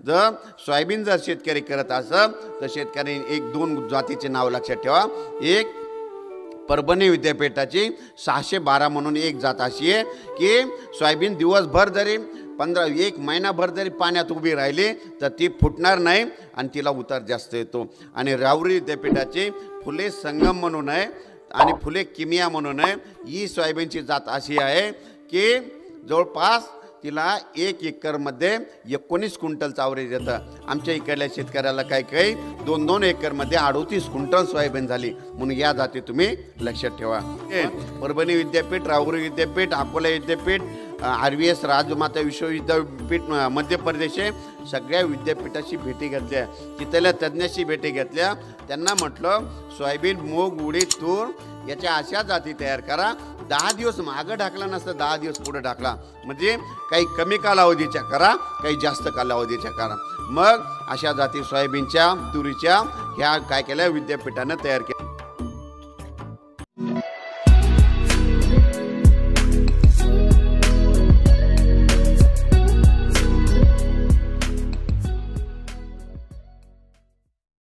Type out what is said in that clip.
जर सोयाबीन जर शेतकरी करत असेल तर शेतकरी एक दोन जातीचे नाव लक्षात ठेवा. एक परभणी विद्यापीठाची 612 म्हणून एक जात अशी आहे की सोयाबीन दिवसभर जरी 1 महिनाभर जरी पाण्यात उभी राहिली तर ती फुटणार नाही आणि तिला उतार जास्त येतो. आणि राहुरी विद्यापीठाची फुले संगम म्हणून आहे आणि फुले किमिया म्हणून आहे. ही सोयाबीनची जात अशी आहे की जवळपास तिला 1 एकरमध्ये 19 क्विंटलचं ॲव्हरेज येतं. आमच्या इकडल्या शेतकऱ्याला काही 2-2 एकरमध्ये 38 क्विंटल सोयाबीन झाली. म्हणून या जाती तुम्ही लक्षात ठेवा. परभणी विद्यापीठ, राहुरी विद्यापीठ, अकोला विद्यापीठ, RVS राजमाता विश्वविद्यापीठ मध्य प्रदेश सगळ्या विद्यापीठाशी भेटी घेतल्या, तिथल्या तज्ज्ञाशी भेटी घेतल्या. त्यांना म्हटलं सोयाबीन, मूग, उडीद, तूर याच्या अशा जाती तयार करा. 10 दिवस मागं ढाकला नसतं, 10 दिवस पुढे ढाकला. म्हणजे काही कमी कालावधीच्या करा, काही जास्त कालावधीच्या करा. मग अशा जाती सोयाबीनच्या, तुरीच्या ह्या काय केल्या विद्यापीठानं तयार केल्या.